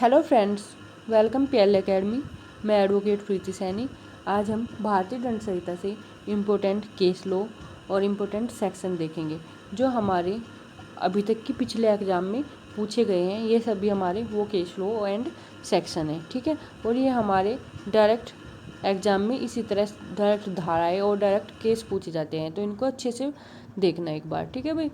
Hello friends, welcome PL academy. मैं advocate प्रीति सैनी। आज हम भारतीय दंड संहिता से इम्पोर्टेंट केस लॉ और इम्पोर्टेंट सेक्शन देखेंगे जो हमारे अभी तक की पिछले एग्जाम में पूछे गए हैं। ये सभी हमारे वो केस लॉ एंड सेक्शन है, ठीक है। और ये हमारे डायरेक्ट एग्जाम में इसी तरह डायरेक्ट धाराएं और डायरेक्ट केस पूछे जाते हैं, तो इनको अच्छे से देखना एक बार, ठीक है भाई।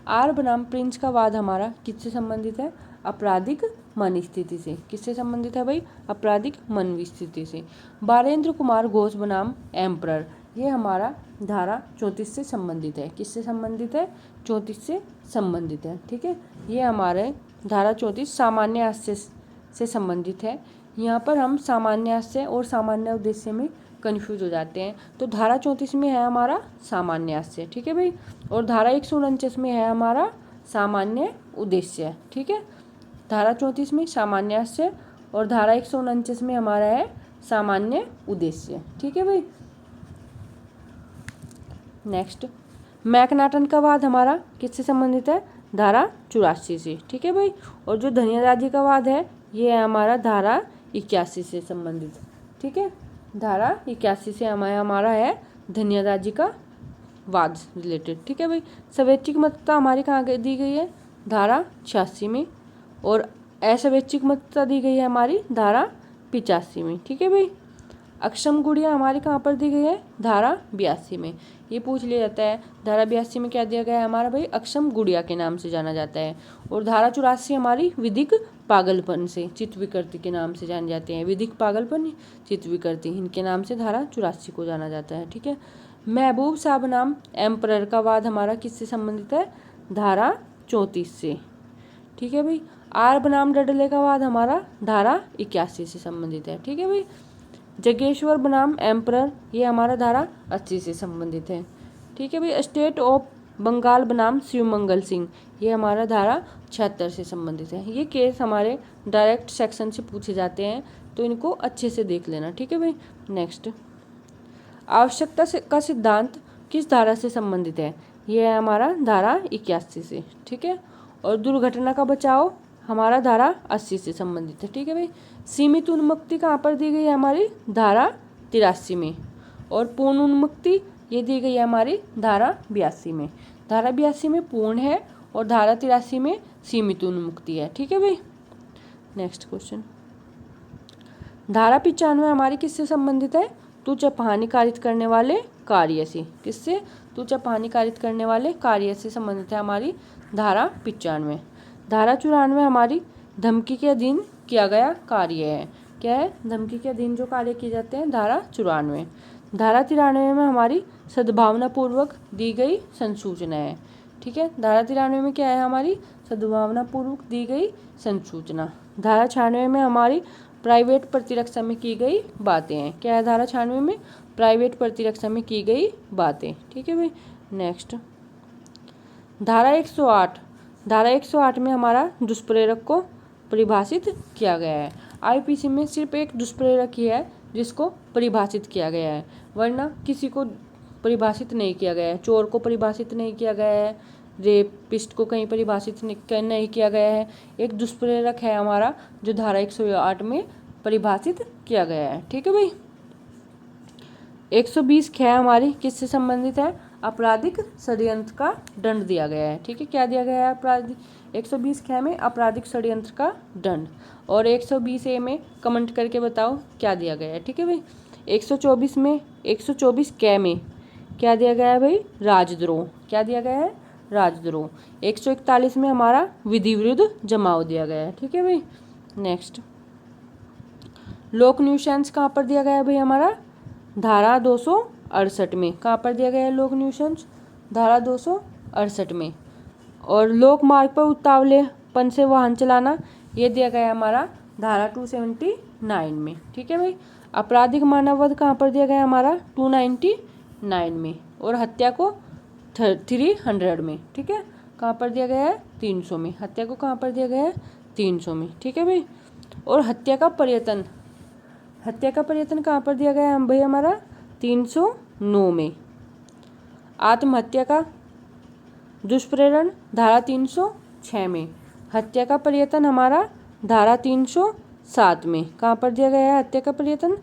आर बनाम प्रिंस का वाद हमारा किससे संबंधित है? आपराधिक मन स्थिति से। किससे संबंधित है भाई? आपराधिक मन स्थिति से। बारेंद्र कुमार घोष बनाम एम्परर, ये हमारा धारा 34 से संबंधित है। किससे संबंधित है? 34 से संबंधित है, ठीक है। ये हमारे धारा 34 सामान्य आश्रय से संबंधित है। यहाँ पर हम सामान्य आश्रय और सामान्य उद्देश्य में कन्फ्यूज हो जाते हैं। तो धारा 34 में है हमारा सामान्य आश्रय, ठीक है भाई। और धारा 149 में है हमारा सामान्य उद्देश्य, ठीक है। धारा 34 में सामान्य आश्रय और धारा 149 में हमारा है सामान्य उद्देश्य, ठीक है भाई। नेक्स्ट, मैकनाटन का वाद हमारा किससे संबंधित है? धारा 84 से, ठीक है भाई। और जो धनियादाजी का वाद है ये है हमारा धारा 81 से संबंधित, ठीक है। धारा 81 से हमारा है धनियादाजी का वाद रिलेटेड, ठीक है भाई। स्वैच्छिक मतता हमारी कहाँ दी गई है? धारा 86 में। और अस्वैच्छिक मतता दी गई है हमारी धारा 85 में, ठीक है भाई। अक्षम गुड़िया हमारी कहाँ पर दी गई है? धारा 82 में। ये पूछ लिया जाता है धारा 82 में क्या दिया गया है हमारा भाई? अक्षम गुड़िया के नाम से जाना जाता है। और धारा 84 हमारी विधिक पागलपन से चित्त विकृति के नाम से जाने जाते हैं। विधिक पागलपन, चित्त विकृति, इनके नाम से धारा 84 को जाना जाता है, ठीक है। महबूब शाह बनाम एम्परर का वाद हमारा किससे संबंधित है? धारा 34 से, ठीक है भाई। आर बनाम डडले का वाद हमारा धारा 81 से संबंधित है, ठीक है भाई। जगेश्वर बनाम एम्परर, ये हमारा धारा 80 से संबंधित है, ठीक है भाई। स्टेट ऑफ बंगाल बनाम शिवमंगल सिंह, ये हमारा धारा 76 से संबंधित है। ये केस हमारे डायरेक्ट सेक्शन से पूछे जाते हैं, तो इनको अच्छे से देख लेना, ठीक है भाई। नेक्स्ट, आवश्यकता का सिद्धांत किस धारा से संबंधित है? ये है हमारा धारा 81 से, ठीक है। और दुर्घटना का बचाव हमारा धारा 80 से संबंधित है, ठीक है भाई। सीमित उन्मुक्ति कहाँ पर दी गई है हमारी? धारा 83 में। और पूर्ण उन्मुक्ति ये दी गई है हमारी धारा 82 में। धारा 82 में पूर्ण है और धारा 83 में सीमित उन्मुक्ति है, ठीक है भाई। नेक्स्ट क्वेश्चन, धारा 95 हमारी किससे संबंधित है? तुच्छ हानि कारित करने वाले कार्य से। किससे? तुच्छ हानि कारित करने वाले कार्य से संबंधित है हमारी धारा 95। धारा 94 हमारी धमकी के अधीन किया गया कार्य है। क्या है? धमकी के अधीन जो कार्य किए जाते हैं, धारा 94। धारा 93 में हमारी सद्भावना पूर्वक दी गई संसूचना है, ठीक है। धारा 93 में क्या है हमारी? सद्भावना पूर्वक दी गई संसूचना। धारा 96 में हमारी प्राइवेट प्रतिरक्षा में की गई बातें हैं। क्या है धारा 96 में? प्राइवेट प्रतिरक्षा में की गई बातें, ठीक है भाई। नेक्स्ट, धारा 108। धारा 108 में हमारा दुष्प्रेरक को परिभाषित किया गया है। आईपीसी में सिर्फ एक दुष्प्रेरक ही है जिसको परिभाषित किया गया है, वरना किसी को परिभाषित नहीं किया गया है। चोर को परिभाषित नहीं किया गया है, रेपिस्ट को कहीं परिभाषित नहीं किया गया है। एक दुष्प्रेरक है हमारा जो धारा 108 में परिभाषित किया गया है, ठीक है भाई। 120 ख हमारी किससे संबंधित है? आपराधिक षड्यंत्र का दंड दिया गया है, ठीक है। क्या दिया गया है? आपराधिक 120 ख में आपराधिक षड्यंत्र का दंड। और 120 ए में कमेंट करके बताओ क्या दिया गया है, ठीक है भाई। 124 में 124 क में क्या दिया गया है भाई? राजद्रोह। क्या दिया गया है? राजद्रोह। 141 में हमारा विधि विरुद्ध जमाव दिया गया है, ठीक है भाई। नेक्स्ट, लोक न्यूसेंस कहाँ पर दिया गया है भाई हमारा? धारा 268 में। कहाँ पर दिया गया है लोक न्यूसेंस? धारा 268 में। और लोक मार्ग पर उतावलेपन से वाहन चलाना, ये दिया गया है हमारा धारा 279 में, ठीक है भाई। आपराधिक मानववध कहाँ पर दिया गया है हमारा? 299 में। और हत्या को 300 में, ठीक है। कहाँ पर दिया गया है? 300 में। हत्या को कहाँ पर दिया गया है? 300 में, ठीक है भाई। और हत्या का प्रयत्न कहाँ पर दिया गया है भाई हमारा? 309 में। आत्महत्या का दुष्प्रेरण धारा 306 में। हत्या का प्रयत्न हमारा धारा 307 में। कहाँ पर दिया गया है हत्या का प्रयत्न?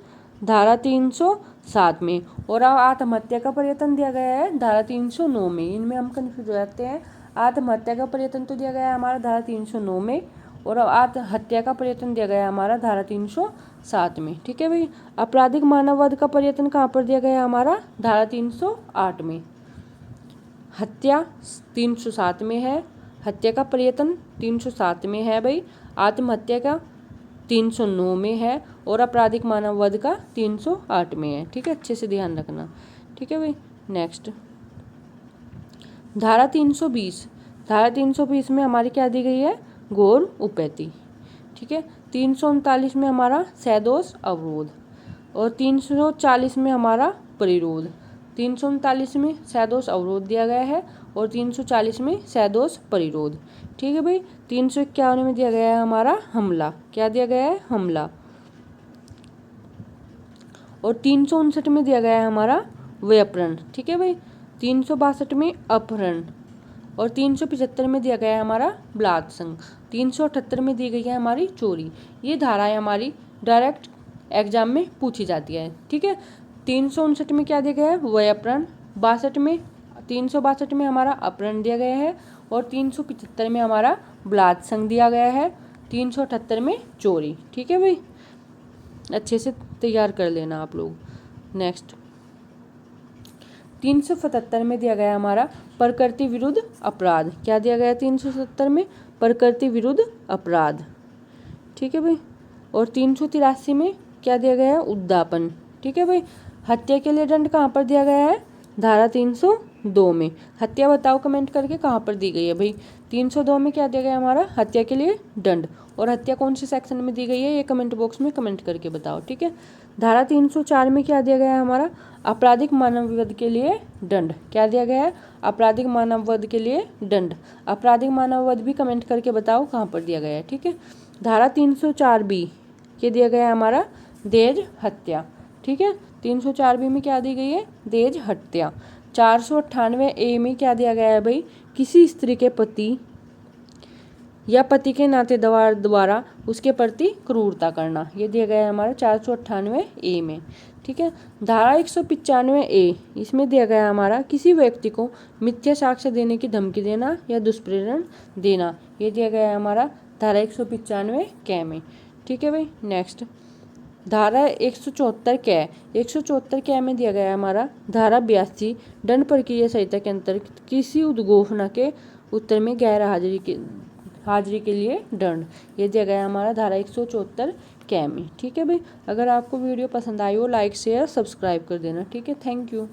धारा 307 में। और आत्महत्या का प्रयत्न दिया गया है धारा 309 में। इनमें हम कन्फ्यूज हो जाते हैं। आत्महत्या का प्रयत्न तो दिया गया है हमारा धारा 309 में, और आत्महत्या का प्रयत्न दिया गया है हमारा धारा 307 में। ठीक है भाई। आपराधिक मानववध का प्रयत्न कहाँ पर दिया गया है हमारा? धारा 308 में। हत्या 307 में है, हत्या का प्रयत्न 307 में है भाई, आत्महत्या का 309 में है, और आपराधिक मानववध का 308 में है। ठीक है, अच्छे से ध्यान रखना। ठीक है भाई। नेक्स्ट धारा 320। धारा 320 में हमारी क्या दी गई है? घोर उपैती। ठीक है। 339 में हमारा सैदोष अवरोध, और 340 में हमारा परिरोध। 339 में सैदोष अवरोध दिया गया है, और 340 में सैदोष परिरोध। ठीक है भाई। 351 में दिया गया है हमारा हमला। क्या दिया गया है? हमला। और 359 में दिया गया है हमारा व्यापरण। ठीक है भाई। 362 में अपहरण, और 375 में दिया गया है हमारा बलात्संग। 378 में दी गई है हमारी चोरी। ये धाराएं हमारी डायरेक्ट एग्जाम में पूछी जाती है। ठीक है। 359 में क्या दिया गया है? व्यापरण। 362 में हमारा अपहरण दिया गया है, और 375 में हमारा बलात्संग दिया गया है, 378 में चोरी। ठीक है भाई, अच्छे से तैयार कर लेना आप लोग। नेक्स्ट 377 में दिया गया हमारा प्रकृति विरुद्ध अपराध। क्या दिया गया 377 में? प्रकृति विरुद्ध अपराध। ठीक है भाई। और 383 में क्या दिया गया है? उद्यापन। ठीक है भाई। हत्या के लिए दंड कहाँ पर दिया गया है? धारा 302 में। हत्या बताओ कमेंट करके कहाँ पर दी गई है भाई? 302 में क्या दिया गया हमारा? हत्या के लिए दंड। और हत्या कौन से सेक्शन में दी गई है ये कमेंट बॉक्स में कमेंट करके बताओ। ठीक है। धारा 304 में क्या दिया गया है हमारा? आपराधिक मानववध के लिए दंड। क्या दिया गया है? आपराधिक मानववध के लिए दंड। आपराधिक मानववध भी कमेंट करके बताओ कहाँ पर दिया गया है। ठीक है। धारा 304B के दिया गया है हमारा दहेज हत्या। ठीक है। 304B में क्या दी गई है? दहेज हत्या। 498A में क्या दिया गया है भाई? किसी स्त्री के पति या पति के नातेदार द्वारा उसके प्रति क्रूरता करना। ये दिया गया है हमारा 498A में। ठीक है। धारा 195A इसमें दिया गया है हमारा किसी व्यक्ति को मिथ्या साक्ष्य देने की धमकी देना या दुष्प्रेरण देना। ये दिया गया है हमारा धारा 195 में। ठीक है भाई। नेक्स्ट धारा 174 कै। 174 कै में दिया गया है हमारा धारा 82 दंड प्रक्रिया संहिता के अंतर्गत किसी उद्घोषणा के उत्तर में गैर हाजिरी के लिए दंड। ये दिया गया है हमारा धारा 174 कै में। ठीक है भाई। अगर आपको वीडियो पसंद आई हो लाइक शेयर सब्सक्राइब कर देना। ठीक है। Thank you.